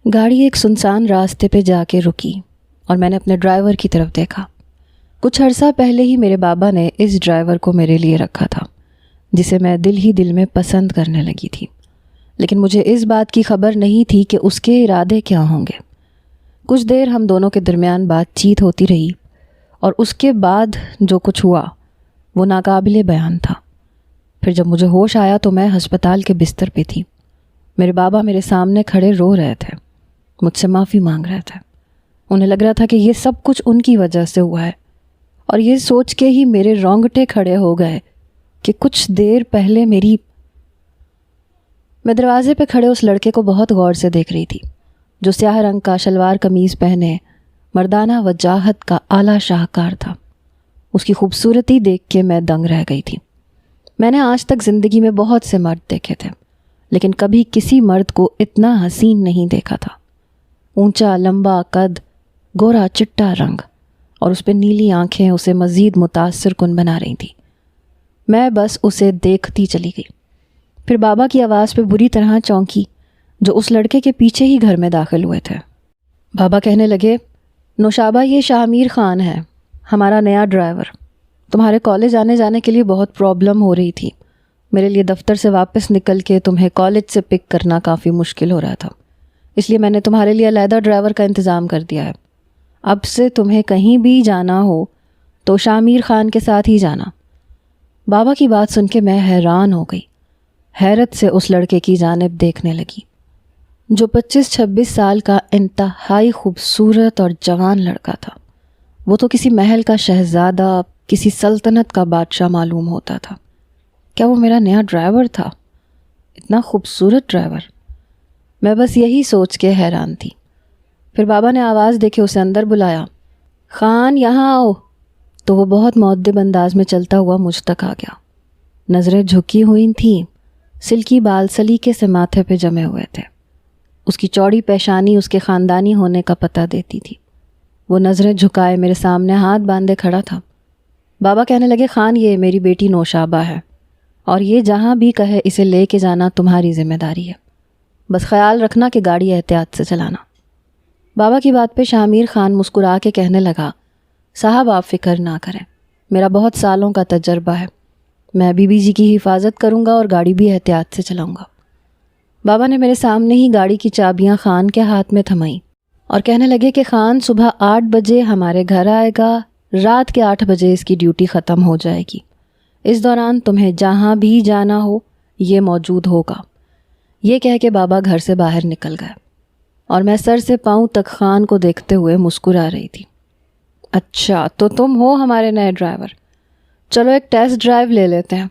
گاڑی ایک سنسان راستے پہ جا کے رکی اور میں نے اپنے ڈرائیور کی طرف دیکھا۔ کچھ عرصہ پہلے ہی میرے بابا نے اس ڈرائیور کو میرے لیے رکھا تھا، جسے میں دل ہی دل میں پسند کرنے لگی تھی، لیکن مجھے اس بات کی خبر نہیں تھی کہ اس کے ارادے کیا ہوں گے۔ کچھ دیر ہم دونوں کے درمیان بات چیت ہوتی رہی اور اس کے بعد جو کچھ ہوا وہ ناقابل بیان تھا۔ پھر جب مجھے ہوش آیا تو میں ہسپتال کے بستر پہ تھی۔ میرے بابا میرے سامنے کھڑے رو رہے تھے، مجھ سے معافی مانگ رہے تھے۔ انہیں لگ رہا تھا کہ یہ سب کچھ ان کی وجہ سے ہوا ہے، اور یہ سوچ کے ہی میرے رونگٹے کھڑے ہو گئے کہ کچھ دیر پہلے میں دروازے پہ کھڑے اس لڑکے کو بہت غور سے دیکھ رہی تھی، جو سیاہ رنگ کا شلوار قمیض پہنے مردانہ وجاہت کا اعلیٰ شاہکار تھا۔ اس کی خوبصورتی دیکھ کے میں دنگ رہ گئی تھی۔ میں نے آج تک زندگی میں بہت سے مرد دیکھے تھے، لیکن کبھی کسی مرد کو اتنا حسین نہیں دیکھا تھا۔ اونچا، لمبا قد، گورا چٹا رنگ، اور اس پہ نیلی آنکھیں اسے مزید متاثر کن بنا رہی تھیں۔ میں بس اسے دیکھتی چلی گئی۔ پھر بابا کی آواز پہ بری طرح چونکی، جو اس لڑکے کے پیچھے ہی گھر میں داخل ہوئے تھے۔ بابا کہنے لگے، نوشابہ، یہ شاہ میر خان ہے، ہمارا نیا ڈرائیور۔ تمہارے کالج آنے جانے کے لیے بہت پرابلم ہو رہی تھی، میرے لیے دفتر سے واپس نکل کے تمہیں کالج سے پک کرنا کافی مشکل ہو رہا تھا، اس لیے میں نے تمہارے لیے علیحدہ ڈرائیور کا انتظام کر دیا ہے۔ اب سے تمہیں کہیں بھی جانا ہو تو شاہ میر خان کے ساتھ ہی جانا۔ بابا کی بات سن کے میں حیران ہو گئی، حیرت سے اس لڑکے کی جانب دیکھنے لگی، جو 25-26 سال کا انتہائی خوبصورت اور جوان لڑکا تھا۔ وہ تو کسی محل کا شہزادہ، کسی سلطنت کا بادشاہ معلوم ہوتا تھا۔ کیا وہ میرا نیا ڈرائیور تھا؟ اتنا خوبصورت ڈرائیور! میں بس یہی سوچ کے حیران تھی۔ پھر بابا نے آواز دے کے اسے اندر بلایا، خان یہاں آؤ۔ تو وہ بہت مؤدب انداز میں چلتا ہوا مجھ تک آ گیا۔ نظریں جھکی ہوئی تھیں، سلکی بال سلیقے سے ماتھے پہ جمے ہوئے تھے۔ اس کی چوڑی پیشانی اس کے خاندانی ہونے کا پتہ دیتی تھی۔ وہ نظریں جھکائے میرے سامنے ہاتھ باندھے کھڑا تھا۔ بابا کہنے لگے، خان، یہ میری بیٹی نوشابہ ہے، اور یہ جہاں بھی کہے اسے لے کے جانا تمہاری ذمہ داری ہے، بس خیال رکھنا کہ گاڑی احتیاط سے چلانا۔ بابا کی بات پہ شاہ میر خان مسکرا کے کہنے لگا، صاحب آپ فکر نہ کریں، میرا بہت سالوں کا تجربہ ہے، میں بی بی جی کی حفاظت کروں گا اور گاڑی بھی احتیاط سے چلاؤں گا۔ بابا نے میرے سامنے ہی گاڑی کی چابیاں خان کے ہاتھ میں تھمائیں اور کہنے لگے کہ خان صبح 8 بجے ہمارے گھر آئے گا، رات کے 8 بجے اس کی ڈیوٹی ختم ہو جائے گی۔ اس دوران تمہیں جہاں بھی جانا ہو یہ موجود ہوگا۔ یہ کہہ کے بابا گھر سے باہر نکل گئے اور میں سر سے پاؤں تک خان کو دیکھتے ہوئے مسکرا رہی تھی۔ اچھا، تو تم ہو ہمارے نئے ڈرائیور، چلو ایک ٹیسٹ ڈرائیو لے لیتے ہیں۔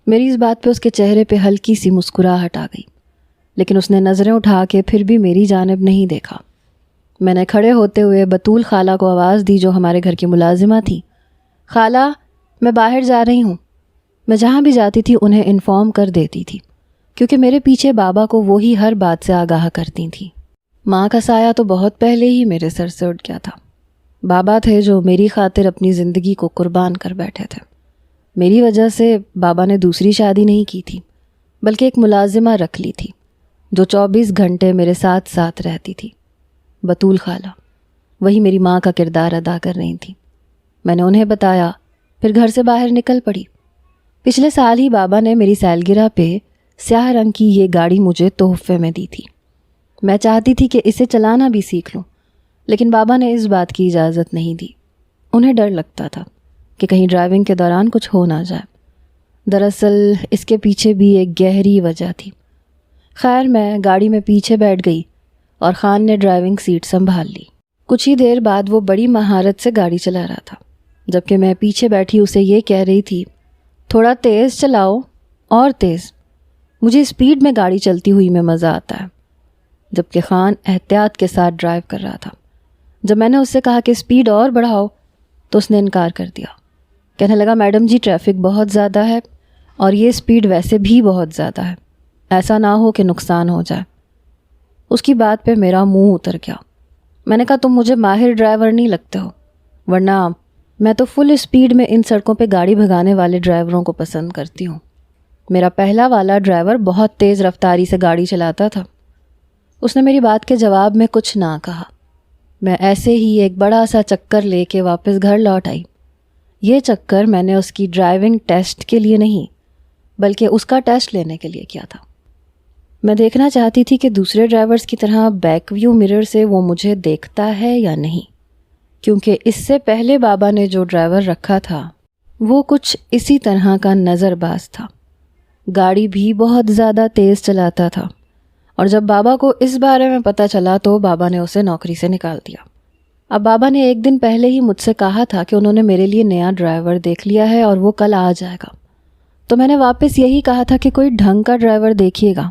میری اس بات پہ اس کے چہرے پہ ہلکی سی مسکراہٹ آ گئی، لیکن اس نے نظریں اٹھا کے پھر بھی میری جانب نہیں دیکھا۔ میں نے کھڑے ہوتے ہوئے بطول خالہ کو آواز دی، جو ہمارے گھر کی ملازمہ تھی، خالہ، میں باہر جا رہی ہوں۔ میں جہاں بھی جاتی تھی انہیں انفارم کر دیتی تھی، کیونکہ میرے پیچھے بابا کو وہی ہر بات سے آگاہ کرتی تھیں۔ ماں کا سایہ تو بہت پہلے ہی میرے سر سے اٹھ گیا تھا۔ بابا تھے جو میری خاطر اپنی زندگی کو قربان کر بیٹھے تھے۔ میری وجہ سے بابا نے دوسری شادی نہیں کی تھی، بلکہ ایک ملازمہ رکھ لی تھی جو 24 گھنٹے میرے ساتھ ساتھ رہتی تھی۔ بطول خالہ، وہی میری ماں کا کردار ادا کر رہی تھی۔ میں نے انہیں بتایا، پھر گھر سے باہر نکل پڑی۔ پچھلے سال ہی بابا نے میری سالگرہ پہ سیاہ رنگ کی یہ گاڑی مجھے تحفے میں دی تھی۔ میں چاہتی تھی کہ اسے چلانا بھی سیکھ لوں، لیکن بابا نے اس بات کی اجازت نہیں دی۔ انہیں ڈر لگتا تھا کہ کہیں ڈرائیونگ کے دوران کچھ ہو نہ جائے۔ دراصل اس کے پیچھے بھی ایک گہری وجہ تھی۔ خیر، میں گاڑی میں پیچھے بیٹھ گئی اور خان نے ڈرائیونگ سیٹ سنبھال لی۔ کچھ ہی دیر بعد وہ بڑی مہارت سے گاڑی چلا رہا تھا، جبکہ میں پیچھے بیٹھی اسے یہ کہہ رہی تھی، تھوڑا تیز چلاؤ، اور تیز، مجھے اسپیڈ میں گاڑی چلتی ہوئی میں مزہ آتا ہے۔ جبکہ خان احتیاط کے ساتھ ڈرائیو کر رہا تھا۔ جب میں نے اس سے کہا کہ اسپیڈ اور بڑھاؤ تو اس نے انکار کر دیا، کہنے لگا، میڈم جی ٹریفک بہت زیادہ ہے اور یہ اسپیڈ ویسے بھی بہت زیادہ ہے، ایسا نہ ہو کہ نقصان ہو جائے۔ اس کی بات پہ میرا منہ اتر گیا۔ میں نے کہا، تم مجھے ماہر ڈرائیور نہیں لگتے ہو، ورنہ میں تو فل اسپیڈ میں ان سڑکوں پہ گاڑی بھگانے والے ڈرائیوروں کو پسند کرتی ہوں۔ میرا پہلا والا ڈرائیور بہت تیز رفتاری سے گاڑی چلاتا تھا۔ اس نے میری بات کے جواب میں کچھ نہ کہا۔ میں ایسے ہی ایک بڑا سا چکر لے کے واپس گھر لوٹ آئی۔ یہ چکر میں نے اس کی ڈرائیونگ ٹیسٹ کے لیے نہیں بلکہ اس کا ٹیسٹ لینے کے لیے کیا تھا۔ میں دیکھنا چاہتی تھی کہ دوسرے ڈرائیورز کی طرح بیک ویو مرر سے وہ مجھے دیکھتا ہے یا نہیں، کیونکہ اس سے پہلے بابا نے جو ڈرائیور رکھا تھا وہ کچھ اسی طرح کا نظر باز تھا۔ گاڑی بھی بہت زیادہ تیز چلاتا تھا، اور جب بابا کو اس بارے میں پتہ چلا تو بابا نے اسے نوکری سے نکال دیا۔ اب بابا نے ایک دن پہلے ہی مجھ سے کہا تھا کہ انہوں نے میرے لیے نیا ڈرائیور دیکھ لیا ہے اور وہ کل آ جائے گا، تو میں نے واپس یہی کہا تھا کہ کوئی ڈھنگ کا ڈرائیور دیکھیے گا۔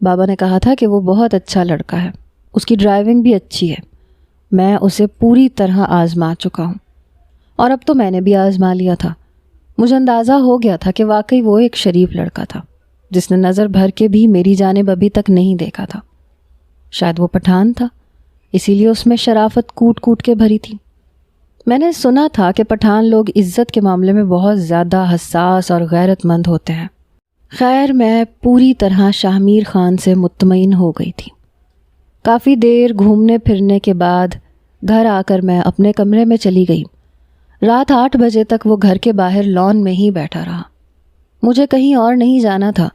بابا نے کہا تھا کہ وہ بہت اچھا لڑکا ہے، اس کی ڈرائیونگ بھی اچھی ہے، میں اسے پوری طرح آزما چکا ہوں، اور اب تو میں نے بھی آزما لیا تھا۔ مجھے اندازہ ہو گیا تھا کہ واقعی وہ ایک شریف لڑکا تھا جس نے نظر بھر کے بھی میری جانب ابھی تک نہیں دیکھا تھا۔ شاید وہ پٹھان تھا، اسی لیے اس میں شرافت کوٹ کوٹ کے بھری تھی۔ میں نے سنا تھا کہ پٹھان لوگ عزت کے معاملے میں بہت زیادہ حساس اور غیرت مند ہوتے ہیں۔ خیر، میں پوری طرح شاہ میر خان سے مطمئن ہو گئی تھی۔ کافی دیر گھومنے پھرنے کے بعد گھر آ کر میں اپنے کمرے میں چلی گئی۔ رات 8 بجے تک وہ گھر کے باہر لان میں ہی بیٹھا رہا۔ مجھے کہیں اور نہیں جانا تھا،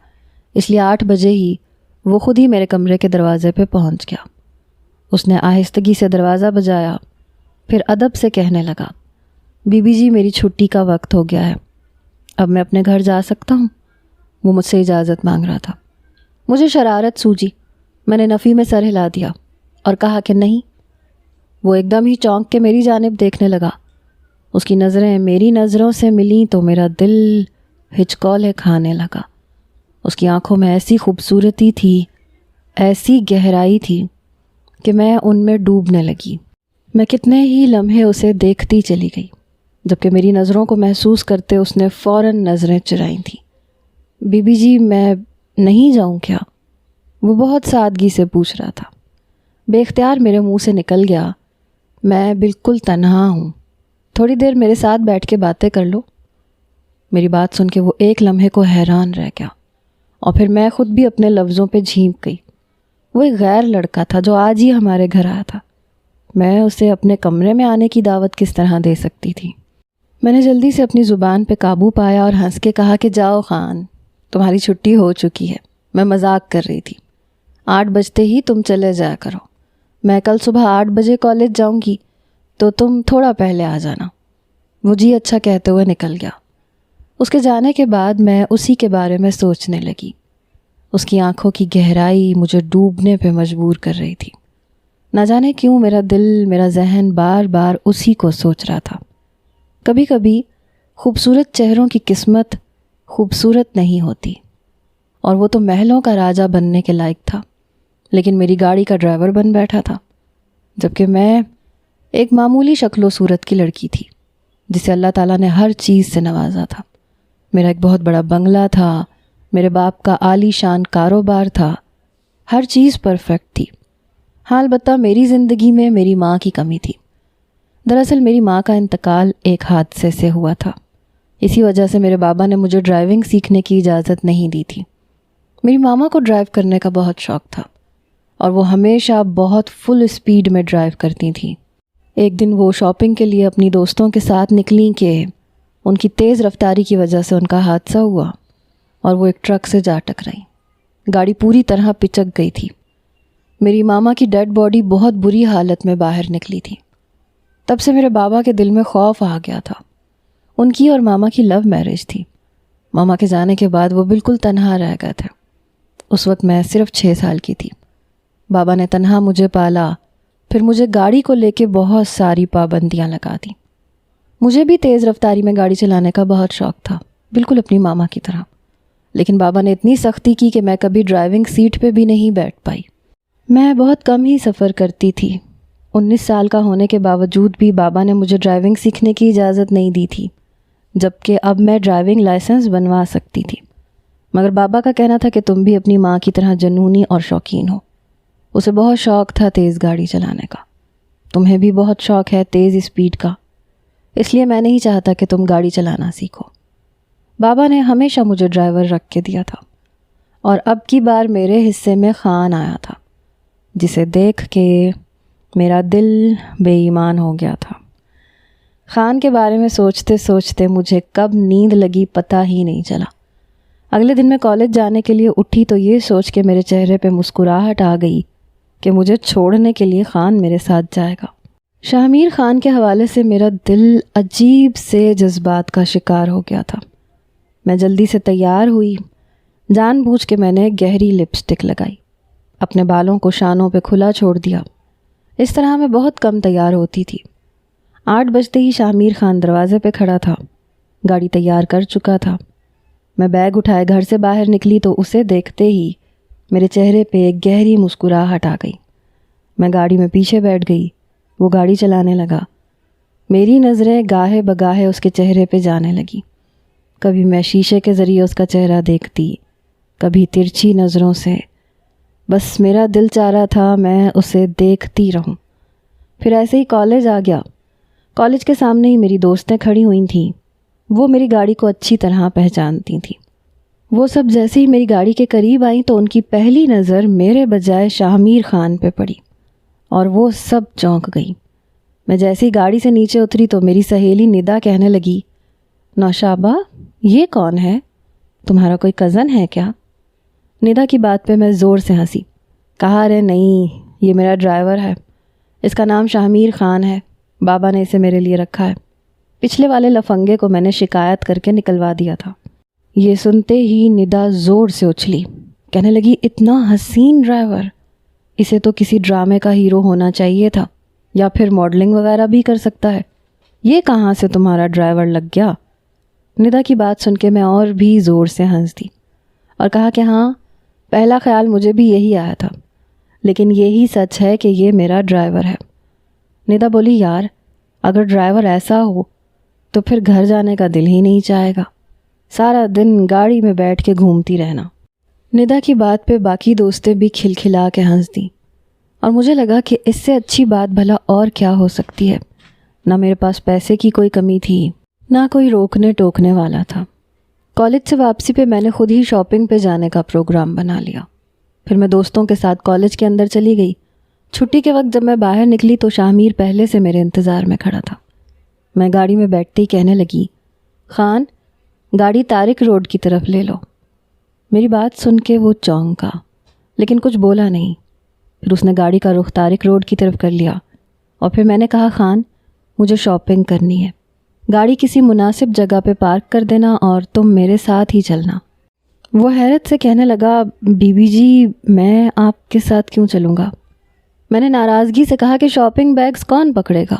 اس لیے 8 بجے ہی وہ خود ہی میرے کمرے کے دروازے پہ پہنچ گیا۔ اس نے آہستگی سے دروازہ بجایا، پھر ادب سے کہنے لگا، بی بی جی میری چھٹی کا وقت ہو گیا ہے، اب میں اپنے گھر جا سکتا ہوں؟ وہ مجھ سے اجازت مانگ رہا تھا۔ مجھے شرارت سوجی، میں نے نفی میں سر ہلا دیا اور کہا کہ نہیں۔ وہ ایک دم ہی چونک کے میری جانب دیکھنے لگا۔ اس کی نظریں میری نظروں سے ملیں تو میرا دل ہچکولے کھانے لگا۔ اس کی آنکھوں میں ایسی خوبصورتی تھی، ایسی گہرائی تھی کہ میں ان میں ڈوبنے لگی۔ میں کتنے ہی لمحے اسے دیکھتی چلی گئی، جبکہ میری نظروں کو محسوس کرتے اس نے فوراً نظریں چرائیں تھیں۔ بی بی جی میں نہیں جاؤں کیا؟ وہ بہت سادگی سے پوچھ رہا تھا۔ بے اختیار میرے منہ سے نکل گیا، میں بالکل تنہا ہوں، تھوڑی دیر میرے ساتھ بیٹھ کے باتیں کر لو۔ میری بات سن کے وہ ایک لمحے کو حیران رہ گیا، اور پھر میں خود بھی اپنے لفظوں پہ جھینک گئی۔ وہ ایک غیر لڑکا تھا جو آج ہی ہمارے گھر آیا تھا، میں اسے اپنے کمرے میں آنے کی دعوت کس طرح دے سکتی تھی؟ میں نے جلدی سے اپنی زبان پہ قابو پایا اور ہنس کے کہا کہ جاؤ خان، تمہاری چھٹی ہو چکی ہے، میں مذاق کر رہی تھی، 8 بجتے ہی تم چلے جایا کرو، میں کل صبح 8 بجے کالج جاؤں گی تو تم تھوڑا پہلے آ جانا۔ وہ جی اچھا کہتے ہوئے نکل گیا۔ اس کے جانے کے بعد میں اسی کے بارے میں سوچنے لگی۔ اس کی آنکھوں کی گہرائی مجھے ڈوبنے پہ مجبور کر رہی تھی۔ نہ جانے کیوں میرا دل، میرا ذہن بار بار اسی کو سوچ رہا تھا۔ کبھی کبھی خوبصورت چہروں کی قسمت خوبصورت نہیں ہوتی، اور وہ تو محلوں کا راجہ بننے کے لائق تھا، لیکن میری گاڑی کا ڈرائیور بن بیٹھا تھا، جبکہ میں ایک معمولی شکل و صورت کی لڑکی تھی جسے اللہ تعالیٰ نے ہر چیز سے نوازا تھا۔ میرا ایک بہت بڑا بنگلہ تھا، میرے باپ کا عالی شان کاروبار تھا، ہر چیز پرفیکٹ تھی۔ ہاں، البتہ میری زندگی میں میری ماں کی کمی تھی۔ دراصل میری ماں کا انتقال ایک حادثے سے ہوا تھا، اسی وجہ سے میرے بابا نے مجھے ڈرائیونگ سیکھنے کی اجازت نہیں دی تھی۔ میری ماما کو ڈرائیو کرنے کا بہت شوق تھا، اور وہ ہمیشہ بہت فل اسپیڈ میں ڈرائیو کرتی تھیں۔ ایک دن وہ شاپنگ کے لیے اپنی دوستوں کے ساتھ نکلیں کہ ان کی تیز رفتاری کی وجہ سے ان کا حادثہ ہوا اور وہ ایک ٹرک سے جا ٹکرائیں۔ گاڑی پوری طرح پچک گئی تھی۔ میری ماما کی ڈیڈ باڈی بہت بری حالت میں باہر نکلی تھی۔ تب سے میرے بابا کے دل میں خوف آ گیا تھا۔ ان کی اور ماما کی لو میرج تھی۔ ماما کے جانے کے بعد وہ بالکل تنہا رہ گئے تھے۔ اس وقت میں صرف 6 سال کی تھی۔ بابا نے تنہا مجھے پالا، پھر مجھے گاڑی کو لے کے بہت ساری پابندیاں لگا دیں۔ مجھے بھی تیز رفتاری میں گاڑی چلانے کا بہت شوق تھا، بالکل اپنی ماما کی طرح، لیکن بابا نے اتنی سختی کی کہ میں کبھی ڈرائیونگ سیٹ پہ بھی نہیں بیٹھ پائی۔ میں بہت کم ہی سفر کرتی تھی۔ 19 سال کا ہونے کے باوجود بھی بابا نے مجھے ڈرائیونگ سیکھنے کی اجازت نہیں دی تھی، جبکہ اب میں ڈرائیونگ لائسنس بنوا سکتی تھی۔ مگر بابا کا کہنا تھا کہ تم بھی اپنی ماں کی طرح جنونی اور شوقین ہو۔ اسے بہت شوق تھا تیز گاڑی چلانے کا، تمہیں بھی بہت شوق ہے تیز اسپیڈ کا، اس لیے میں نہیں چاہتا کہ تم گاڑی چلانا سیکھو۔ بابا نے ہمیشہ مجھے ڈرائیور رکھ کے دیا تھا، اور اب کی بار میرے حصے میں خان آیا تھا۔ جسے دیکھ کے میرا دل بے ایمان ہو گیا تھا۔ خان کے بارے میں سوچتے سوچتے مجھے کب نیند لگی پتہ ہی نہیں چلا۔ اگلے دن میں کالج جانے کے لیے اٹھی تو یہ سوچ کے میرے چہرے پہ مسکراہٹ آ گئی کہ مجھے چھوڑنے کے لیے خان میرے ساتھ جائے گا۔ شاہ خان کے حوالے سے میرا دل عجیب سے جذبات کا شکار ہو گیا تھا۔ میں جلدی سے تیار ہوئی، جان بوجھ کے میں نے گہری لپسٹک لگائی، اپنے بالوں کو شانوں پہ کھلا چھوڑ دیا۔ اس طرح میں بہت کم تیار ہوتی تھی۔ 8 بجتے ہی شاہ خان دروازے پہ کھڑا تھا، گاڑی تیار کر چکا تھا۔ میں بیگ اٹھائے گھر سے باہر نکلی تو اسے دیکھتے ہی میرے چہرے پہ ایک گہری مسکراہٹ آ گئی۔ میں گاڑی میں پیچھے بیٹھ گئی، وہ گاڑی چلانے لگا۔ میری نظریں گاہے بگاہے اس کے چہرے پہ جانے لگی۔ کبھی میں شیشے کے ذریعے اس کا چہرہ دیکھتی، کبھی ترچھی نظروں سے۔ بس میرا دل چاہ رہا تھا میں اسے دیکھتی رہوں۔ پھر ایسے ہی کالج آ گیا۔ کالج کے سامنے ہی میری دوستیں کھڑی ہوئی تھیں۔ وہ میری گاڑی کو اچھی طرح پہچانتی تھیں۔ وہ سب جیسے ہی میری گاڑی کے قریب آئیں تو ان کی پہلی نظر میرے بجائے شاہ خان پہ پڑی اور وہ سب چونک گئی۔ میں جیسے ہی گاڑی سے نیچے اتری تو میری سہیلی ندا کہنے لگی، نوشابہ یہ کون ہے؟ تمہارا کوئی کزن ہے کیا؟ ندا کی بات پہ میں زور سے ہنسی، کہا ارے نہیں، یہ میرا ڈرائیور ہے، اس کا نام شاہ خان ہے، بابا نے اسے میرے لیے رکھا ہے۔ پچھلے والے لفنگے کو میں نے شکایت کر کے نکلوا دیا تھا۔ یہ سنتے ہی ندا زور سے اچھلی، کہنے لگی اتنا حسین ڈرائیور، اسے تو کسی ڈرامے کا ہیرو ہونا چاہیے تھا یا پھر ماڈلنگ وغیرہ بھی کر سکتا ہے، یہ کہاں سے تمہارا ڈرائیور لگ گیا؟ ندا کی بات سن کے میں اور بھی زور سے ہنس دی اور کہا کہ ہاں، پہلا خیال مجھے بھی یہی آیا تھا، لیکن یہی سچ ہے کہ یہ میرا ڈرائیور ہے۔ ندا بولی یار، اگر ڈرائیور ایسا ہو تو پھر گھر جانے کا دل ہی نہیں چاہے گا، سارا دن گاڑی میں بیٹھ کے گھومتی رہنا۔ ندا کی بات پہ باقی دوستیں بھی کھلکھلا کے ہنس دیں اور مجھے لگا کہ اس سے اچھی بات بھلا اور کیا ہو سکتی ہے۔ نہ میرے پاس پیسے کی کوئی کمی تھی، نہ کوئی روکنے ٹوکنے والا تھا۔ کالج سے واپسی پہ میں نے خود ہی شاپنگ پہ جانے کا پروگرام بنا لیا۔ پھر میں دوستوں کے ساتھ کالج کے اندر چلی گئی۔ چھٹی کے وقت جب میں باہر نکلی تو شاہ پہلے سے میرے انتظار میں کھڑا تھا۔ میں گاڑی میں بیٹھتے ہی کہنے لگی، خان گاڑی طارق روڈ کی طرف لے لو۔ میری بات سن کے وہ چونکا لیکن کچھ بولا نہیں۔ پھر اس نے گاڑی کا رخ طارق روڈ کی طرف کر لیا اور پھر میں نے کہا، خان مجھے شاپنگ کرنی ہے، گاڑی کسی مناسب جگہ پہ پارک کر دینا اور تم میرے ساتھ ہی چلنا۔ وہ حیرت سے کہنے لگا، بی بی جی میں آپ کے ساتھ کیوں چلوں گا؟ میں نے ناراضگی سے کہا کہ شاپنگ بیگز کون پکڑے گا؟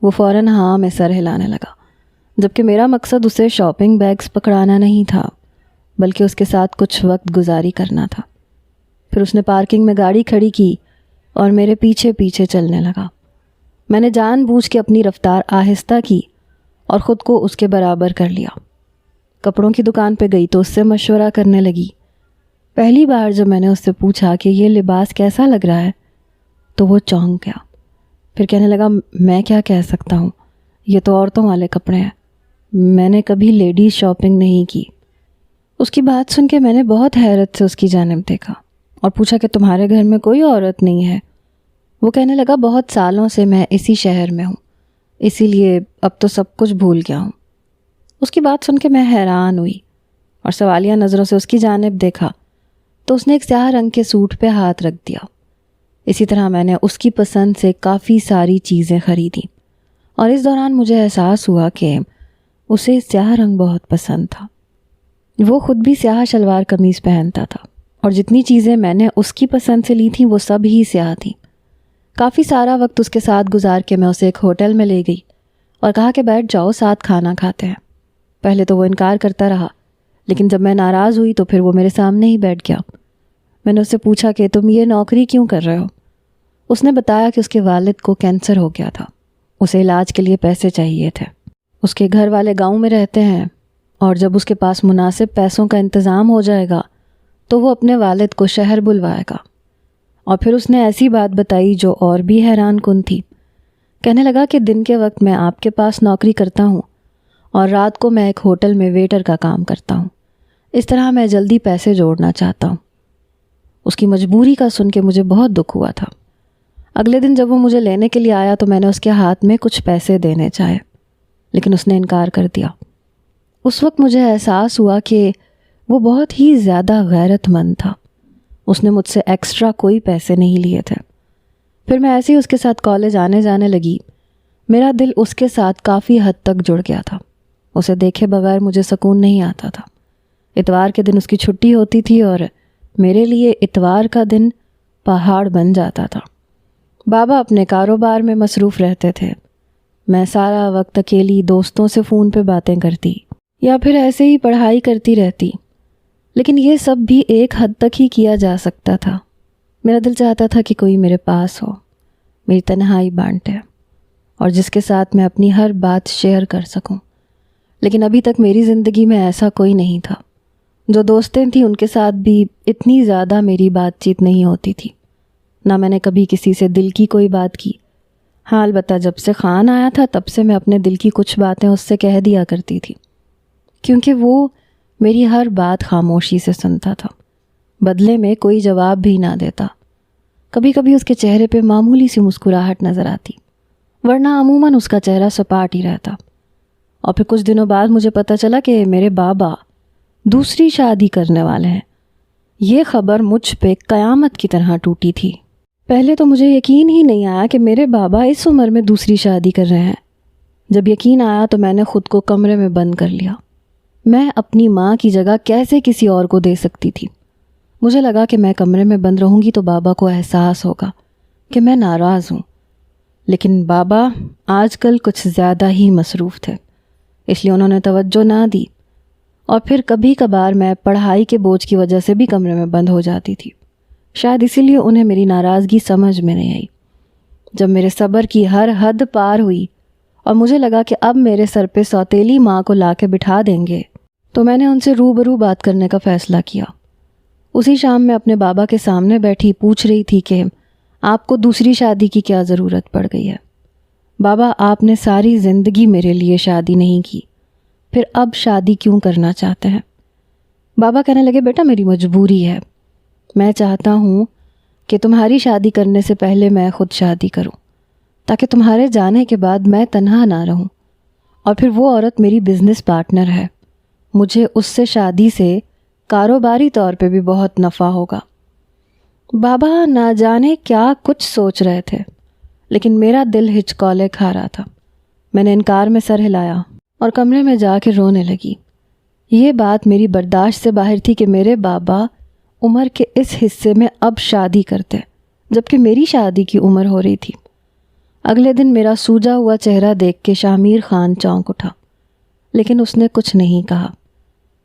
وہ فوراً ہاں میں سر ہلانے لگا، جبکہ میرا مقصد اسے شاپنگ بیگز پکڑانا نہیں تھا بلکہ اس کے ساتھ کچھ وقت گزاری کرنا تھا۔ پھر اس نے پارکنگ میں گاڑی کھڑی کی اور میرے پیچھے پیچھے چلنے لگا۔ میں نے جان بوجھ کے اپنی رفتار آہستہ کی اور خود کو اس کے برابر کر لیا۔ کپڑوں کی دکان پہ گئی تو اس سے مشورہ کرنے لگی۔ پہلی بار جب میں نے اس سے پوچھا کہ یہ لباس کیسا لگ رہا ہے تو وہ چونک گیا۔ پھر کہنے لگا، میں کیا کہہ سکتا ہوں، یہ تو عورتوں والے کپڑے ہیں، میں نے کبھی لیڈیز شاپنگ نہیں کی۔ اس کی بات سن کے میں نے بہت حیرت سے اس کی جانب دیکھا اور پوچھا کہ تمہارے گھر میں کوئی عورت نہیں ہے؟ وہ کہنے لگا، بہت سالوں سے میں اسی شہر میں ہوں، اسی لیے اب تو سب کچھ بھول گیا ہوں۔ اس کی بات سن کے میں حیران ہوئی اور سوالیہ نظروں سے اس کی جانب دیکھا تو اس نے ایک سیاہ رنگ کے سوٹ پہ ہاتھ رکھ دیا۔ اسی طرح میں نے اس کی پسند سے کافی ساری چیزیں خریدیں اور اس دوران مجھے احساس ہوا کہ اسے سیاہ رنگ بہت پسند تھا۔ وہ خود بھی سیاہ شلوار قمیض پہنتا تھا اور جتنی چیزیں میں نے اس کی پسند سے لی تھیں وہ سب ہی سیاہ تھیں۔ کافی سارا وقت اس کے ساتھ گزار کے میں اسے ایک ہوٹل میں لے گئی اور کہا کہ بیٹھ جاؤ، ساتھ کھانا کھاتے ہیں۔ پہلے تو وہ انکار کرتا رہا، لیکن جب میں ناراض ہوئی تو پھر وہ میرے سامنے ہی بیٹھ گیا۔ میں نے اس سے پوچھا کہ تم یہ نوکری کیوں کر رہے ہو؟ اس نے بتایا کہ اس کے والد کو کینسر ہو گیا تھا، اسے علاج کے لیے پیسے چاہیے تھے۔ اس کے گھر والے گاؤں میں رہتے ہیں اور جب اس کے پاس مناسب پیسوں کا انتظام ہو جائے گا تو وہ اپنے والد کو شہر بلوائے گا۔ اور پھر اس نے ایسی بات بتائی جو اور بھی حیران کن تھی۔ کہنے لگا کہ دن کے وقت میں آپ کے پاس نوکری کرتا ہوں اور رات کو میں ایک ہوٹل میں ویٹر کا کام کرتا ہوں، اس طرح میں جلدی پیسے جوڑنا چاہتا ہوں۔ اس کی مجبوری کا سن کے مجھے بہت دکھ ہوا تھا۔ اگلے دن جب وہ مجھے لینے کے لیے آیا تو میں نے اس کے ہاتھ میں کچھ پیسے دینے چاہے، لیکن اس نے انکار کر دیا۔ اس وقت مجھے احساس ہوا کہ وہ بہت ہی زیادہ غیرت مند تھا۔ اس نے مجھ سے ایکسٹرا کوئی پیسے نہیں لیے تھے۔ پھر میں ایسے ہی اس کے ساتھ کالج آنے جانے لگی۔ میرا دل اس کے ساتھ کافی حد تک جڑ گیا تھا۔ اسے دیکھے بغیر مجھے سکون نہیں آتا تھا۔ اتوار کے دن اس کی چھٹی ہوتی تھی اور میرے لیے اتوار کا دن پہاڑ بن جاتا تھا۔ بابا اپنے کاروبار میں مصروف رہتے تھے۔ میں سارا وقت اکیلی دوستوں سے فون پہ باتیں کرتی یا پھر ایسے ہی پڑھائی کرتی رہتی، لیکن یہ سب بھی ایک حد تک ہی کیا جا سکتا تھا۔ میرا دل چاہتا تھا کہ کوئی میرے پاس ہو، میری تنہائی بانٹے اور جس کے ساتھ میں اپنی ہر بات شیئر کر سکوں، لیکن ابھی تک میری زندگی میں ایسا کوئی نہیں تھا۔ جو دوستیں تھیں ان کے ساتھ بھی اتنی زیادہ میری بات چیت نہیں ہوتی تھی، نہ میں نے کبھی کسی سے دل کی کوئی بات کی۔ ہاں البتہ جب سے خان آیا تھا تب سے میں اپنے دل کی کچھ باتیں اس سے کہہ دیا کرتی تھی، کیونکہ وہ میری ہر بات خاموشی سے سنتا تھا، بدلے میں کوئی جواب بھی نہ دیتا۔ کبھی کبھی اس کے چہرے پہ معمولی سی مسکراہٹ نظر آتی، ورنہ عموماً اس کا چہرہ سپاٹ ہی رہتا۔ اور پھر کچھ دنوں بعد مجھے پتہ چلا کہ میرے بابا دوسری شادی کرنے والے ہیں۔ یہ خبر مجھ پہ قیامت کی طرح ٹوٹی تھی۔ پہلے تو مجھے یقین ہی نہیں آیا کہ میرے بابا اس عمر میں دوسری شادی کر رہے ہیں۔ جب یقین آیا تو میں نے خود کو کمرے میں بند کر لیا۔ میں اپنی ماں کی جگہ کیسے کسی اور کو دے سکتی تھی؟ مجھے لگا کہ میں کمرے میں بند رہوں گی تو بابا کو احساس ہوگا کہ میں ناراض ہوں، لیکن بابا آج کل کچھ زیادہ ہی مصروف تھے، اس لیے انہوں نے توجہ نہ دی، اور پھر کبھی کبھار میں پڑھائی کے بوجھ کی وجہ سے بھی کمرے میں بند ہو جاتی تھی۔ شاید اسی لیے انہیں میری ناراضگی سمجھ میں نہیں آئی۔ جب میرے صبر کی ہر حد پار ہوئی اور مجھے لگا کہ اب میرے سر پہ سوتیلی ماں کو لا کے بٹھا دیں گے، تو میں نے ان سے روبرو بات کرنے کا فیصلہ کیا۔ اسی شام میں اپنے بابا کے سامنے بیٹھی پوچھ رہی تھی کہ آپ کو دوسری شادی کی کیا ضرورت پڑ گئی ہے؟ بابا، آپ نے ساری زندگی میرے لیے شادی نہیں کی، پھر اب شادی کیوں کرنا چاہتے ہیں؟ بابا کہنے لگے، بیٹا میری مجبوری ہے، میں چاہتا ہوں کہ تمہاری شادی کرنے سے پہلے میں خود شادی کروں، تاکہ تمہارے جانے کے بعد میں تنہا نہ رہوں، اور پھر وہ عورت میری بزنس پارٹنر ہے، مجھے اس سے شادی سے کاروباری طور پہ بھی بہت نفع ہوگا۔ بابا نہ جانے کیا کچھ سوچ رہے تھے، لیکن میرا دل ہچکولے کھا رہا تھا۔ میں نے انکار میں سر ہلایا اور کمرے میں جا کے رونے لگی۔ یہ بات میری برداشت سے باہر تھی کہ میرے بابا عمر کے اس حصے میں اب شادی کرتے، جبکہ میری شادی کی عمر ہو رہی تھی۔ اگلے دن میرا سوجا ہوا چہرہ دیکھ کے شامیر خان چونک اٹھا، لیکن اس نے کچھ نہیں کہا۔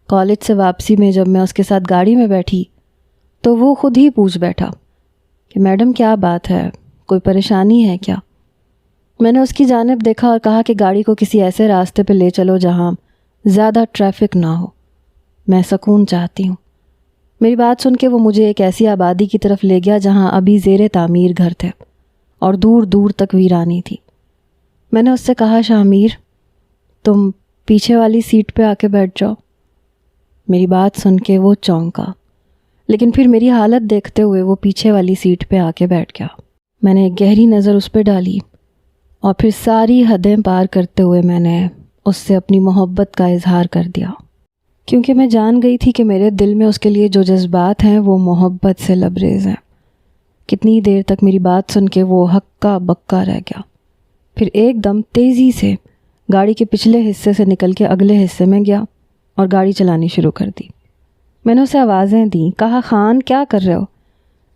کالج سے واپسی میں جب میں اس کے ساتھ گاڑی میں بیٹھی تو وہ خود ہی پوچھ بیٹھا کہ میڈم کیا بات ہے، کوئی پریشانی ہے کیا؟ میں نے اس کی جانب دیکھا اور کہا کہ گاڑی کو کسی ایسے راستے پہ لے چلو جہاں زیادہ ٹریفک نہ ہو، میں سکون چاہتی ہوں۔ میری بات سن کے وہ مجھے ایک ایسی آبادی کی طرف لے گیا جہاں ابھی زیر تعمیر گھر تھے اور دور دور تک ویرانی تھی۔ میں نے اس سے کہا، شامیر تم پیچھے والی سیٹ پہ آ کے بیٹھ جاؤ۔ میری بات سن کے وہ چونکا، لیکن پھر میری حالت دیکھتے ہوئے وہ پیچھے والی سیٹ پہ آ کے بیٹھ گیا۔ میں نے ایک گہری نظر اس پہ ڈالی اور پھر ساری حدیں پار کرتے ہوئے میں نے اس سے اپنی محبت کا اظہار کر دیا، کیونکہ میں جان گئی تھی کہ میرے دل میں اس کے لیے جو جذبات ہیں وہ محبت سے لبریز ہیں۔ کتنی دیر تک میری بات سن کے وہ ہکا بکا رہ گیا، پھر ایک دم تیزی سے گاڑی کے پچھلے حصے سے نکل کے اگلے حصے میں گیا اور گاڑی چلانی شروع کر دی۔ میں نے اسے آوازیں دیں، کہا، خان کیا کر رہے ہو؟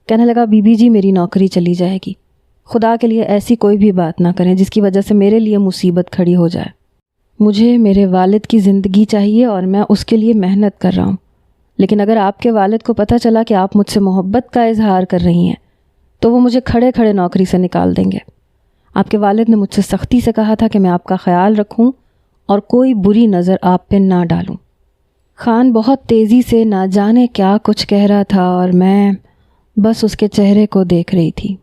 کہنے لگا، بی بی جی میری نوکری چلی جائے گی، خدا کے لیے ایسی کوئی بھی بات نہ کریں جس کی وجہ سے میرے لیے مصیبت کھڑی ہو جائے۔ مجھے میرے والد کی زندگی چاہیے اور میں اس کے لیے محنت کر رہا ہوں، لیکن اگر آپ کے والد کو پتہ چلا کہ آپ مجھ سے محبت کا اظہار کر رہی ہیں تو وہ مجھے کھڑے کھڑے نوکری سے نکال دیں گے۔ آپ کے والد نے مجھ سے سختی سے کہا تھا کہ میں آپ کا خیال رکھوں اور کوئی بری نظر آپ پہ نہ ڈالوں۔ خان بہت تیزی سے نہ جانے کیا کچھ کہہ رہا تھا اور میں بس اس کے چہرے کو دیکھ رہی تھی۔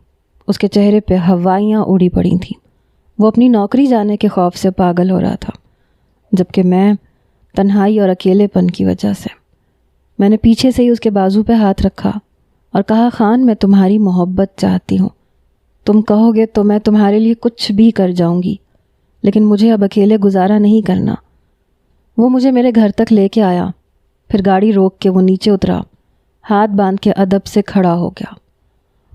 اس کے چہرے پہ ہوائیاں اڑی پڑی تھیں۔ وہ اپنی نوکری جانے کے خوف سے پاگل ہو رہا تھا، جبکہ میں تنہائی اور اکیلے پن کی وجہ سے۔ میں نے پیچھے سے ہی اس کے بازو پہ ہاتھ رکھا اور کہا خان میں تمہاری محبت چاہتی ہوں، تم کہو گے تو میں تمہارے لیے کچھ بھی کر جاؤں گی، لیکن مجھے اب اکیلے گزارا نہیں کرنا۔ وہ مجھے میرے گھر تک لے کے آیا، پھر گاڑی روک کے وہ نیچے اترا، ہاتھ باندھ کے ادب سے کھڑا ہو گیا۔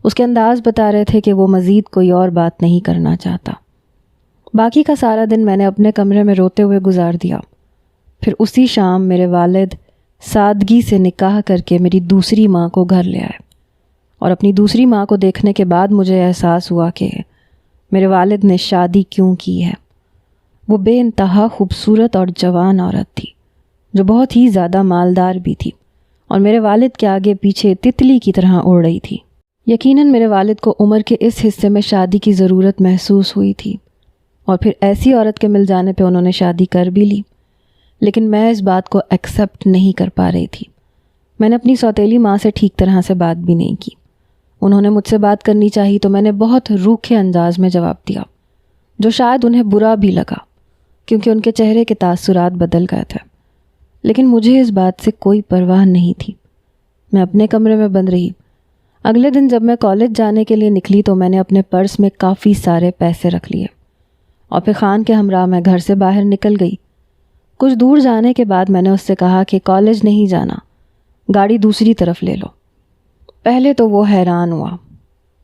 اس کے انداز بتا رہے تھے کہ وہ مزید کوئی اور بات نہیں کرنا چاہتا۔ باقی کا سارا دن میں نے اپنے کمرے میں روتے ہوئے گزار دیا۔ پھر اسی شام میرے والد سادگی سے نکاح کر کے میری دوسری ماں کو گھر لے آئے، اور اپنی دوسری ماں کو دیکھنے کے بعد مجھے احساس ہوا کہ میرے والد نے شادی کیوں کی ہے۔ وہ بے انتہا خوبصورت اور جوان عورت تھی جو بہت ہی زیادہ مالدار بھی تھی، اور میرے والد کے آگے پیچھے تتلی کی طرح اڑ رہی تھی۔ یقیناً میرے والد کو عمر کے اس حصے میں شادی کی ضرورت محسوس ہوئی تھی، اور پھر ایسی عورت کے مل جانے پہ انہوں نے شادی کر بھی لی، لیکن میں اس بات کو ایکسیپٹ نہیں کر پا رہی تھی۔ میں نے اپنی سوتیلی ماں سے ٹھیک طرح سے بات بھی نہیں کی۔ انہوں نے مجھ سے بات کرنی چاہی تو میں نے بہت روکھے انداز میں جواب دیا، جو شاید انہیں برا بھی لگا کیونکہ ان کے چہرے کے تاثرات بدل گئے تھے، لیکن مجھے اس بات سے کوئی پرواہ نہیں تھی۔ میں اپنے کمرے میں بند رہی۔ اگلے دن جب میں کالج جانے کے لیے نکلی تو میں نے اپنے پرس میں کافی سارے پیسے رکھ لیے، اور پھر خان کے ہمراہ میں گھر سے باہر نکل گئی۔ کچھ دور جانے کے بعد میں نے اس سے کہا کہ کالج نہیں جانا، گاڑی دوسری طرف لے لو۔ پہلے تو وہ حیران ہوا،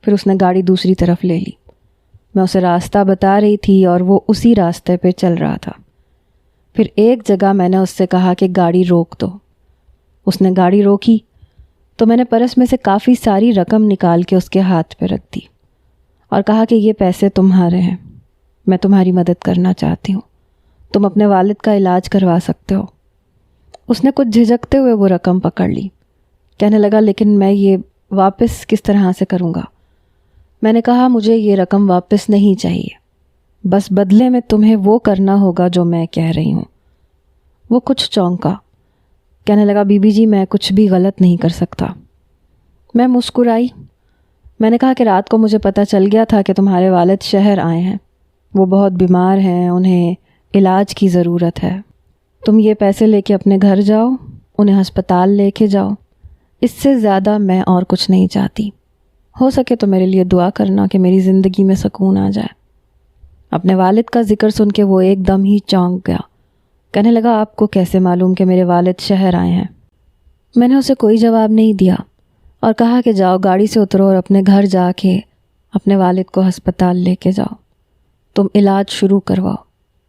پھر اس نے گاڑی دوسری طرف لے لی۔ میں اسے راستہ بتا رہی تھی اور وہ اسی راستے پہ چل رہا تھا۔ پھر ایک جگہ میں نے اس سے کہا کہ گاڑی روک دو۔ اس نے گاڑی روکی تو میں نے پرس میں سے کافی ساری رقم نکال کے اس کے ہاتھ پہ رکھ دی اور کہا کہ یہ پیسے تمہارے ہیں، میں تمہاری مدد کرنا چاہتی ہوں، تم اپنے والد کا علاج کروا سکتے ہو۔ اس نے کچھ جھجکتے ہوئے وہ رقم پکڑ لی، کہنے لگا لیکن میں یہ واپس کس طرح سے کروں گا؟ میں نے کہا مجھے یہ رقم واپس نہیں چاہیے، بس بدلے میں تمہیں وہ کرنا ہوگا جو میں کہہ رہی ہوں۔ وہ کچھ چونکا، کہنے لگا بی بی جی میں کچھ بھی غلط نہیں کر سکتا۔ میں مسکرائی۔ میں نے کہا کہ رات کو مجھے پتہ چل گیا تھا کہ تمہارے والد شہر آئے ہیں، وہ بہت بیمار ہیں، انہیں علاج کی ضرورت ہے۔ تم یہ پیسے لے کے اپنے گھر جاؤ، انہیں ہسپتال لے کے جاؤ، اس سے زیادہ میں اور کچھ نہیں چاہتی۔ ہو سکے تو میرے لیے دعا کرنا کہ میری زندگی میں سکون آ جائے۔ اپنے والد کا ذکر سن کے وہ ایک دم ہی چونک گیا، کہنے لگا آپ کو کیسے معلوم کہ میرے والد شہر آئے ہیں؟ میں نے اسے کوئی جواب نہیں دیا اور کہا کہ جاؤ گاڑی سے اترو اور اپنے گھر جا کے اپنے والد کو ہسپتال لے کے جاؤ، تم علاج شروع کرواؤ،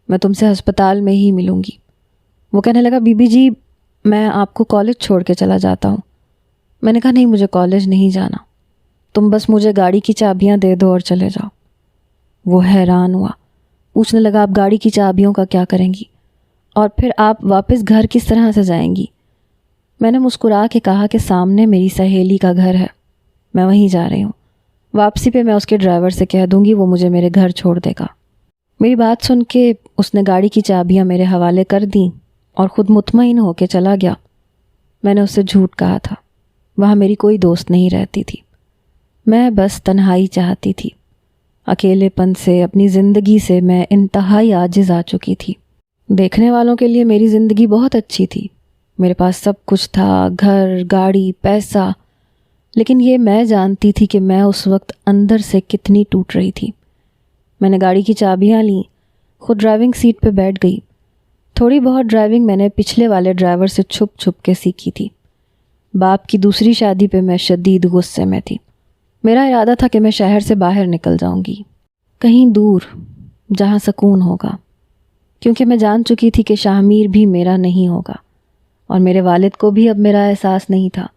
میں تم سے ہسپتال میں ہی ملوں گی۔ وہ کہنے لگا بی بی جی میں آپ کو کالج چھوڑ کے چلا جاتا ہوں۔ میں نے کہا نہیں مجھے کالج نہیں جانا، تم بس مجھے گاڑی کی چابیاں دے دو اور چلے جاؤ۔ وہ حیران ہوا، پوچھنے لگا آپ گاڑی کی چابیوں کا کیا کریں گی، اور پھر آپ واپس گھر کس طرح سے جائیں گی؟ میں نے مسکرا کے کہا کہ سامنے میری سہیلی کا گھر ہے، میں وہیں جا رہی ہوں، واپسی پہ میں اس کے ڈرائیور سے کہہ دوں گی وہ مجھے میرے گھر چھوڑ دے گا۔ میری بات سن کے اس نے گاڑی کی چابیاں میرے حوالے کر دیں اور خود مطمئن ہو کے چلا گیا۔ میں نے اس سے جھوٹ کہا تھا، وہاں میری کوئی دوست نہیں رہتی تھی، میں بس تنہائی چاہتی تھی۔ اکیلے پن سے، اپنی زندگی سے میں انتہائی عاجز آ چکی تھی۔ دیکھنے والوں کے لیے میری زندگی بہت اچھی تھی، میرے پاس سب کچھ تھا، گھر، گاڑی، پیسہ، لیکن یہ میں جانتی تھی کہ میں اس وقت اندر سے کتنی ٹوٹ رہی تھی۔ میں نے گاڑی کی چابیاں لیں، خود ڈرائیونگ سیٹ پہ بیٹھ گئی۔ تھوڑی بہت ڈرائیونگ میں نے پچھلے والے ڈرائیور سے چھپ چھپ کے سیکھی تھی۔ باپ کی دوسری شادی پہ میں شدید غصے میں تھی۔ میرا ارادہ تھا کہ میں شہر سے باہر نکل جاؤں گی، کہیں دور جہاں سکون ہوگا، کیونکہ میں جان چکی تھی کہ شاہ میر بھی میرا نہیں ہوگا، اور میرے والد کو بھی اب میرا احساس نہیں تھا۔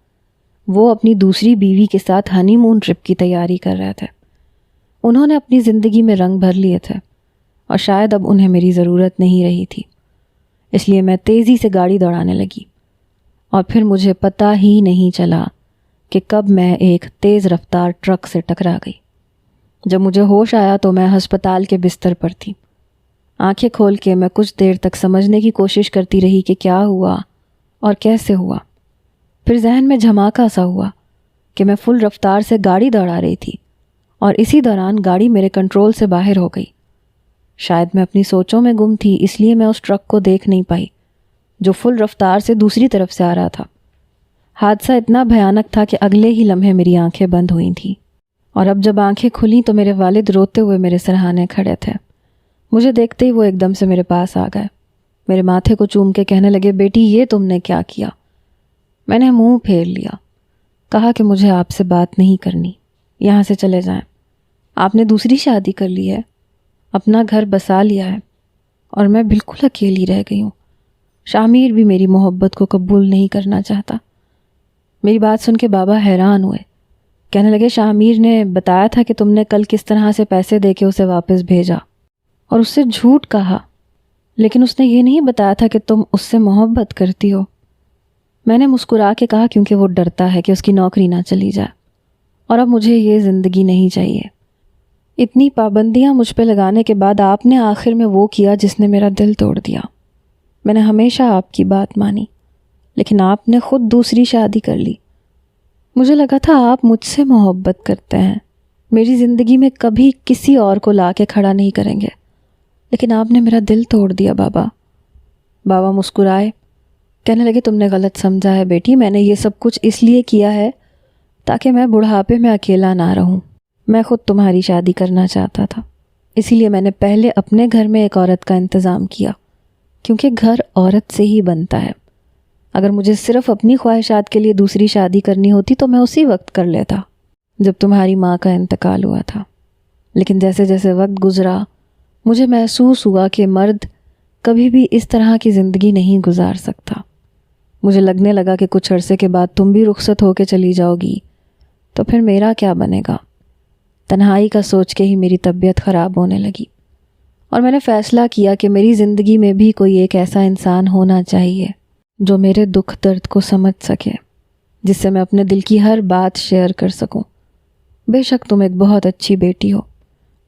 وہ اپنی دوسری بیوی کے ساتھ ہنی مون ٹرپ کی تیاری کر رہے تھے۔ انہوں نے اپنی زندگی میں رنگ بھر لیے تھے، اور شاید اب انہیں میری ضرورت نہیں رہی تھی، اس لیے میں تیزی سے گاڑی دوڑانے لگی، اور پھر مجھے پتہ ہی نہیں چلا کہ کب میں ایک تیز رفتار ٹرک سے ٹکرا گئی۔ جب مجھے ہوش آیا تو میں ہسپتال کے بستر پر تھی۔ آنکھیں کھول کے میں کچھ دیر تک سمجھنے کی کوشش کرتی رہی کہ کیا ہوا اور کیسے ہوا۔ پھر ذہن میں جھماکا سا ہوا کہ میں فل رفتار سے گاڑی دوڑا رہی تھی، اور اسی دوران گاڑی میرے کنٹرول سے باہر ہو گئی۔ شاید میں اپنی سوچوں میں گم تھی، اس لیے میں اس ٹرک کو دیکھ نہیں پائی جو فل رفتار سے دوسری طرف سے آ رہا تھا۔ حادثہ اتنا بھیانک تھا کہ اگلے ہی لمحے میری آنکھیں بند ہوئی تھیں، اور اب جب آنکھیں کھلیں تو میرے والد روتے ہوئے میرے سرہانے کھڑے تھے۔ مجھے دیکھتے ہی وہ ایک دم سے میرے پاس آ گئے، میرے ماتھے کو چوم کے کہنے لگے، بیٹی یہ تم نے کیا کیا؟ میں نے منہ پھیر لیا، کہا کہ مجھے آپ سے بات نہیں کرنی، یہاں سے چلے جائیں۔ آپ نے دوسری شادی کر لی ہے، اپنا گھر بسا لیا ہے، اور میں بالکل اکیلی رہ گئی ہوں۔ شامیر بھی میری محبت کو قبول نہیں کرنا چاہتا۔ میری بات سن کے بابا حیران ہوئے، کہنے لگے، شامیر نے بتایا تھا کہ تم نے کل کس طرح سے پیسے دے کے اسے واپس بھیجا اور اس سے جھوٹ کہا، لیکن اس نے یہ نہیں بتایا تھا کہ تم اس سے محبت کرتی ہو۔ میں نے مسکرا کے کہا، کیونکہ وہ ڈرتا ہے کہ اس کی نوکری نہ چلی جائے، اور اب مجھے یہ زندگی نہیں چاہیے۔ اتنی پابندیاں مجھ پہ لگانے کے بعد آپ نے آخر میں وہ کیا جس نے میرا دل توڑ دیا۔ میں نے ہمیشہ آپ کی بات مانی، لیکن آپ نے خود دوسری شادی کر لی۔ مجھے لگا تھا آپ مجھ سے محبت کرتے ہیں، میری زندگی میں کبھی کسی اور کو لا کے کھڑا نہیں کریں گے، لیکن آپ نے میرا دل توڑ دیا بابا۔ بابا مسکرائے، کہنے لگے، تم نے غلط سمجھا ہے بیٹی، میں نے یہ سب کچھ اس لیے کیا ہے تاکہ میں بڑھاپے میں اکیلا نہ رہوں۔ میں خود تمہاری شادی کرنا چاہتا تھا، اسی لیے میں نے پہلے اپنے گھر میں ایک عورت کا انتظام کیا، کیونکہ گھر عورت سے ہی بنتا ہے۔ اگر مجھے صرف اپنی خواہشات کے لیے دوسری شادی کرنی ہوتی تو میں اسی وقت کر لیتا جب تمہاری ماں کا انتقال ہوا تھا، لیکن جیسے جیسے وقت گزرا مجھے محسوس ہوا کہ مرد کبھی بھی اس طرح کی زندگی نہیں گزار سکتا۔ مجھے لگنے لگا کہ کچھ عرصے کے بعد تم بھی رخصت ہو کے چلی جاؤ گی، تو پھر میرا کیا بنے گا؟ تنہائی کا سوچ کے ہی میری طبیعت خراب ہونے لگی، اور میں نے فیصلہ کیا کہ میری زندگی میں بھی کوئی ایک ایسا انسان ہونا چاہیے جو میرے دکھ درد کو سمجھ سکے، جس سے میں اپنے دل کی ہر بات شیئر کر سکوں۔ بے شک تم ایک بہت اچھی بیٹی ہو،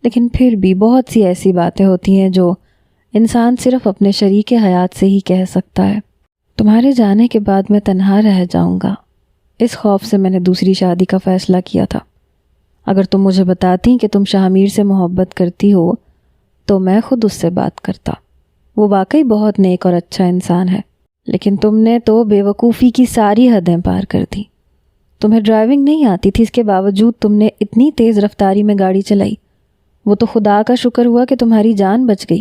لیکن پھر بھی بہت سی ایسی باتیں ہوتی ہیں جو انسان صرف اپنے شریک حیات سے ہی کہہ سکتا ہے۔ تمہارے جانے کے بعد میں تنہا رہ جاؤں گا، اس خوف سے میں نے دوسری شادی کا فیصلہ کیا تھا۔ اگر تم مجھے بتاتی کہ تم شامیر سے محبت کرتی ہو تو میں خود اس سے بات کرتا، وہ واقعی بہت نیک اور اچھا انسان ہے، لیکن تم نے تو بے وقوفی کی ساری حدیں پار کر دی۔ تمہیں ڈرائیونگ نہیں آتی تھی، اس کے باوجود تم نے اتنی تیز رفتاری میں گاڑی چلائی۔ وہ تو خدا کا شکر ہوا کہ تمہاری جان بچ گئی،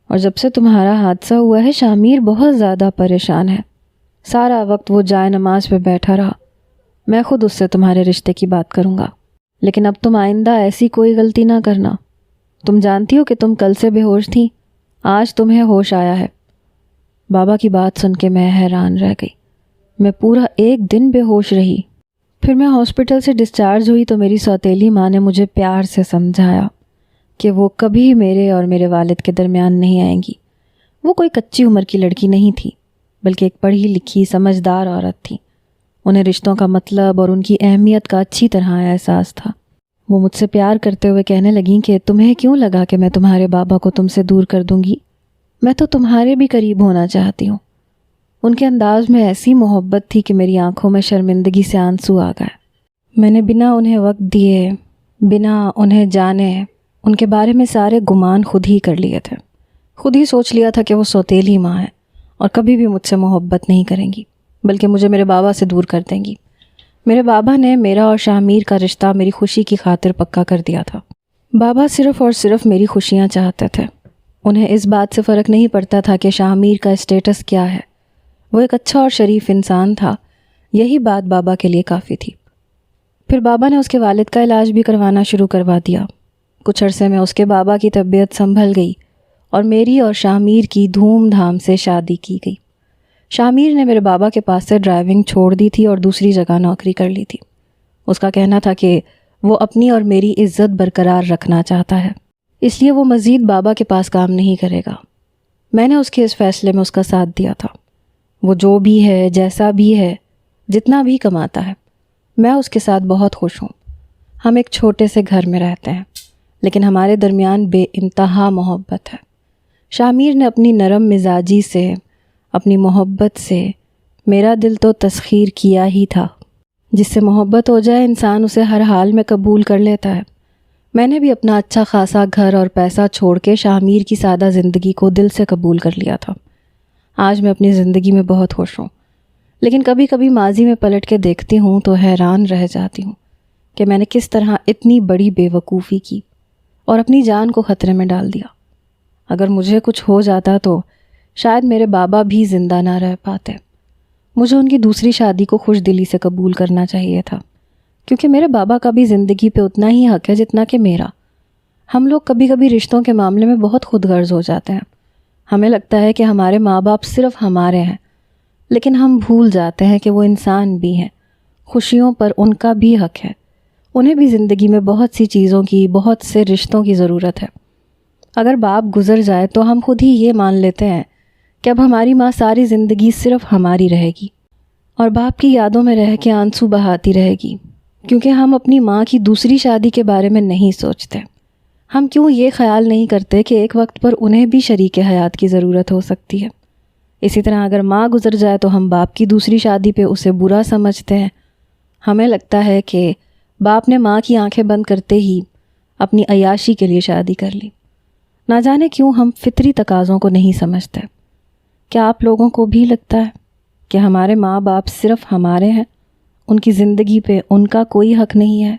اور جب سے تمہارا حادثہ ہوا ہے شامیر بہت زیادہ پریشان ہے۔ سارا وقت وہ جائے نماز پہ بیٹھا رہا۔ میں خود اس سے تمہارے رشتے کی بات کروں گا، لیکن اب تم آئندہ ایسی کوئی غلطی نہ کرنا۔ تم جانتی ہو کہ تم کل سے بے ہوش تھی، آج تمہیں ہوش آیا ہے۔ بابا کی بات سن کے میں حیران رہ گئی۔ میں پورا ایک دن بے ہوش رہی۔ پھر میں ہاسپٹل سے ڈسچارج ہوئی تو میری سوتیلی ماں نے مجھے پیار سے سمجھایا کہ وہ کبھی میرے اور میرے والد کے درمیان نہیں آئیں گی۔ وہ کوئی کچی عمر کی لڑکی نہیں تھی، بلکہ ایک پڑھی لکھی سمجھدار عورت تھی۔ انہیں رشتوں کا مطلب اور ان کی اہمیت کا اچھی طرح احساس تھا۔ وہ مجھ سے پیار کرتے ہوئے کہنے لگیں کہ تمہیں کیوں لگا کہ میں تمہارے بابا کو تم سے دور کر دوں گی؟ میں تو تمہارے بھی قریب ہونا چاہتی ہوں۔ ان کے انداز میں ایسی محبت تھی کہ میری آنکھوں میں شرمندگی سے آنسو آ گئے۔ میں نے بنا انہیں وقت دیے، بنا انہیں جانے، ان کے بارے میں سارے گمان خود ہی کر لیے تھے۔ خود ہی سوچ لیا تھا کہ وہ سوتیلی ماں ہے اور کبھی بھی مجھ سے محبت نہیں کریں گی، بلکہ مجھے میرے بابا سے دور کر دیں گی۔ میرے بابا نے میرا اور شامیر کا رشتہ میری خوشی کی خاطر پکا کر دیا تھا۔ بابا صرف اور صرف میری خوشیاں چاہتے تھے۔ انہیں اس بات سے فرق نہیں پڑتا تھا کہ شامیر کا اسٹیٹس کیا ہے۔ وہ ایک اچھا اور شریف انسان تھا، یہی بات بابا کے لیے کافی تھی۔ پھر بابا نے اس کے والد کا علاج بھی کروانا شروع کروا دیا۔ کچھ عرصے میں اس کے بابا کی طبیعت سنبھل گئی اور میری اور شامیر کی دھوم دھام سے شادی کی گئی۔ شامیر نے میرے بابا کے پاس سے ڈرائیونگ چھوڑ دی تھی اور دوسری جگہ نوکری کر لی تھی۔ اس کا کہنا تھا کہ وہ اپنی اور میری عزت برقرار رکھنا چاہتا ہے، اس لیے وہ مزید بابا کے پاس کام نہیں کرے گا۔ میں نے اس کے اس فیصلے میں اس کا ساتھ دیا تھا۔ وہ جو بھی ہے، جیسا بھی ہے، جتنا بھی کماتا ہے، میں اس کے ساتھ بہت خوش ہوں۔ ہم ایک چھوٹے سے گھر میں رہتے ہیں، لیکن ہمارے درمیان بے انتہا محبت ہے۔ شامیر نے اپنی نرم مزاجی سے، اپنی محبت سے میرا دل تو تسخیر کیا ہی تھا۔ جس سے محبت ہو جائے انسان اسے ہر حال میں قبول کر لیتا ہے۔ میں نے بھی اپنا اچھا خاصا گھر اور پیسہ چھوڑ کے شامیر کی سادہ زندگی کو دل سے قبول کر لیا تھا۔ آج میں اپنی زندگی میں بہت خوش ہوں۔ لیکن کبھی کبھی ماضی میں پلٹ کے دیکھتی ہوں تو حیران رہ جاتی ہوں کہ میں نے کس طرح اتنی بڑی بے وقوفی کی اور اپنی جان کو خطرے میں ڈال دیا۔ اگر مجھے کچھ ہو جاتا تو شاید میرے بابا بھی زندہ نہ رہ پاتے۔ مجھے ان کی دوسری شادی کو خوش دلی سے قبول کرنا چاہیے تھا، کیونکہ میرے بابا کا بھی زندگی پہ اتنا ہی حق ہے جتنا کہ میرا۔ ہم لوگ کبھی کبھی رشتوں کے معاملے میں بہت خود غرض ہو جاتے ہیں۔ ہمیں لگتا ہے کہ ہمارے ماں باپ صرف ہمارے ہیں، لیکن ہم بھول جاتے ہیں کہ وہ انسان بھی ہیں، خوشیوں پر ان کا بھی حق ہے، انہیں بھی زندگی میں بہت سی چیزوں کی، بہت سے رشتوں کی ضرورت ہے۔ اگر باپ گزر جائے تو ہم خود ہی یہ مان لیتے ہیں کہ اب ہماری ماں ساری زندگی صرف ہماری رہے گی اور باپ کی یادوں میں رہ کے آنسو بہاتی رہے گی، کیونکہ ہم اپنی ماں کی دوسری شادی کے بارے میں نہیں سوچتے۔ ہم کیوں یہ خیال نہیں کرتے کہ ایک وقت پر انہیں بھی شریک حیات کی ضرورت ہو سکتی ہے؟ اسی طرح اگر ماں گزر جائے تو ہم باپ کی دوسری شادی پہ اسے برا سمجھتے ہیں۔ ہمیں لگتا ہے کہ باپ نے ماں کی آنکھیں بند کرتے ہی اپنی عیاشی کے لیے شادی کر لی۔ نہ جانے کیوں ہم فطری تقاضوں کو نہیں سمجھتے۔ کیا آپ لوگوں کو بھی لگتا ہے کہ ہمارے ماں باپ صرف ہمارے ہیں، ان کی زندگی پہ ان کا کوئی حق نہیں ہے؟